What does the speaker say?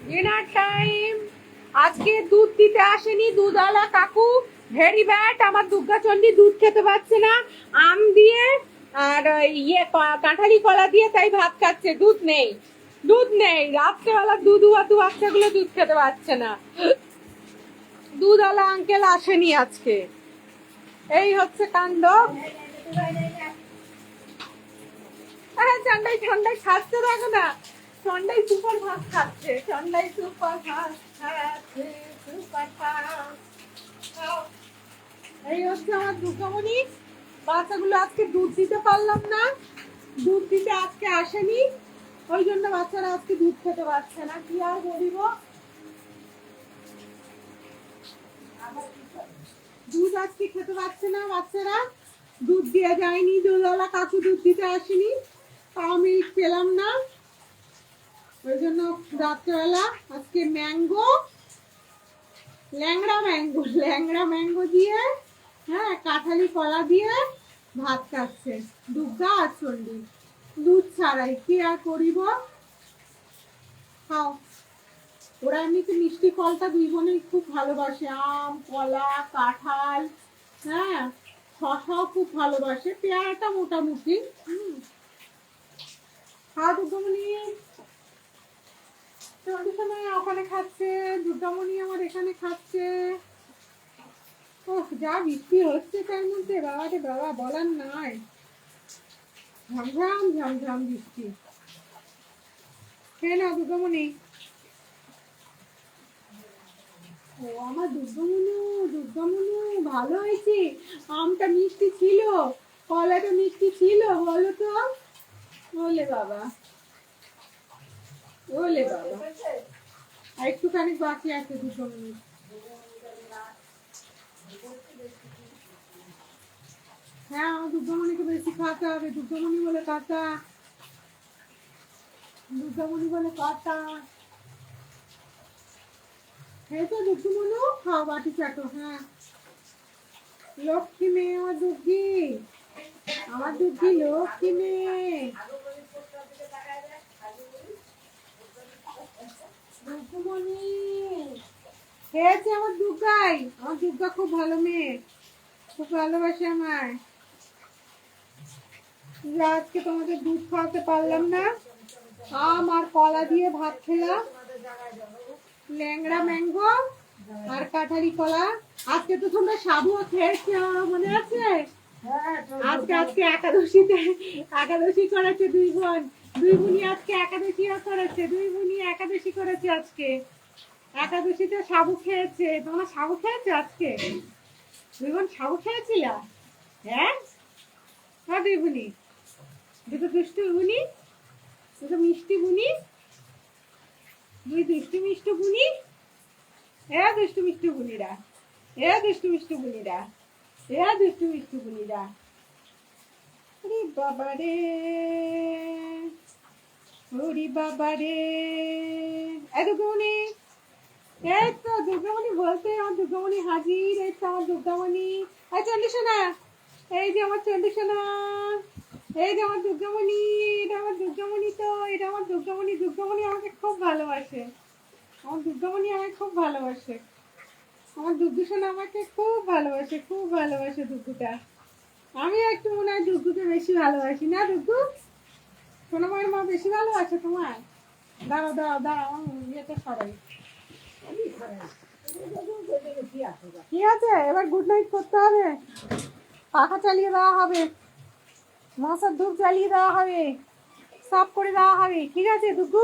Dinner time. আজকে দুধ দিতে আসেনি দুধওয়ালা কাকু, ভেরি ব্যাড। আমার দুর্গাচণ্ডী দুধ খেতে পারছে না, আম দিয়ে আর কাঁঠালি কলা দিয়ে তাই ভাত খাচ্ছে। দুধ নেই, দুধ নেই। রাত্রেবেলা দুধ উয়াতু বাচ্চাগুলো দুধ খেতে পারছে না। দুধওয়ালা আঙ্কেল আসেনি আজকে। এই হচ্ছে কাণ্ড। ঠান্ডায় ঠান্ডায় খাচ্ছে, দেখো না, ঠান্ডায় সুপার ভাত খাচ্ছে, ঠান্ডায় সুপার ভাত খাচ্ছে, সুপার ভাত। এই হচ্ছে আমার দুর্গামণি। বাচ্চাগুলো আজকে দুধ দিতে পারলাম না, দুধ দিতে আজকে আসেনি, ওই জন্য বাচ্চারা আজকে দুধ খেতে পারছে না। কি আর বলিব, দুধ আজকে খেতে পারছে না বাচ্চারা, দুধ দিয়ে যায়নি, দুধওয়ালা কাকু দুধ দিতে আসেনি, তাও মিল্ক পেলাম না। ওই জন্য রাত্রেবেলা আজকে ম্যাঙ্গো, ল্যাংড়া ম্যাঙ্গো দিয়ে, হ্যাঁ, কাঁঠালি কলা দিয়ে ভাত খাচ্ছে দুর্গা আর চণ্ডী, দুধ ছাড়াই। কি আর করিব, খাও। ওরা এমনিতে মিষ্টি ফলটা দুই বোনেই খুব ভালোবাসে, আম, কলা, কাঁঠাল, হ্যাঁ, শশাও খুব ভালোবাসে, পেয়ারাটা মোটামুটি। খাও দুর্গামণি। ওখানে খাচ্ছে, দুর্গামণি আমার এখানে খাচ্ছে। ওহ, যা বৃষ্টি হচ্ছে তার মধ্যে, বাবা রে বাবা, বলার নাই, ঝমঝম ঝমঝম বৃষ্টি। খেয়ে নাও দুর্গামণি। ও আমার দুর্গামণি ভালো হয়েছে। আমটা মিষ্টি ছিল, কলাটা মিষ্টি ছিল, বলো তো। ওলে বাবা, ওলে বাবা, আর একটুখানি বাকি আছে দুর্গামণি। হ্যাঁ, আমার দুর্গামণিকে বেশি খাওয়াতে হবে, দুর্গামণি বলে কাকা, দুর্গামণি বলে কাকা। খেয়েছো দুর্গামণি? খাও, বাটি চাটো। হ্যাঁ, লক্ষ্মী মেয়ে আমার দুর্গি, আমার দুর্গি লক্ষ্মী মেয়ে। দুর্গামণি খেয়েছে আমার দুর্গাই, আমার দুর্গা খুব ভালো মেয়ে, খুব ভালোবাসে আমায়। আজকে তোমাদের দুধ খাওয়াতে পারলাম না, আম আর কলা দিয়ে ভাত খেলাম, ল্যাংড়া ম্যাঙ্গো আর কাঁঠালি কলা। আজকে তো তোমরা সাবুও খেয়েছো, মনে আছে? আজকে আজকে একাদশী করেছে দুই বোন, দুই বোনই আজকে একাদশীও করেছে, দুই বোনই একাদশী করেছে আজকে। একাদশীতে সাবু খেয়েছে। তোমরা সাবু খেয়েছো আজকে? দুই বোন সাবু খেয়েছিল? হ্যাঁ, হ্যাঁ, দুই বোনই, দুটো দুষ্টু বুনি, দুটো মিষ্টি বুনি, দুই দুষ্টু মিষ্টি বুনি। এ দুষ্টু মিষ্টি বুনিরা, এ দুষ্টু মিষ্টি বুনিরা, এ দুষ্টু মিষ্টি বুনিরা। ওরে বাবা রে, ওরে বাবা রে। এ দুর্গামণি, এই তো দুর্গামণি বলতে আমার দুর্গামণি হাজির। এই তো আমার দুর্গামণি। এই চন্ডিসোনা, এই যে আমার চন্ডিসোনা, এই যে আমার দুর্গামণি, এটা আমার দুর্গামণি। তো এটা আমার দুর্গামণি, দুর্গামণি আমাকে খুব ভালোবাসে, আমার দুর্গামণি আমাকে খুব ভালোবাসে, আমার দুর্গুসোনা আমাকে খুব ভালোবাসে, খুব ভালোবাসে দুর্গুটা। আমি একটু মনে হয় দুর্গুকে বেশি ভালোবাসি না দুর্গু? সোনামায়ের মা বেশি ভালোবাসে তোমায়? দাঁড়াও দাঁড়াও দাঁড়াও, ইয়েটা সরাই। কি আছে, এবার গুড নাইট করতে হবে, পাখা চালিয়ে দেওয়া হবে, মশার ধূপ জ্বালিয়ে দেওয়া হবে, সাফ করে দেওয়া হবে। ঠিক আছে দুর্গু?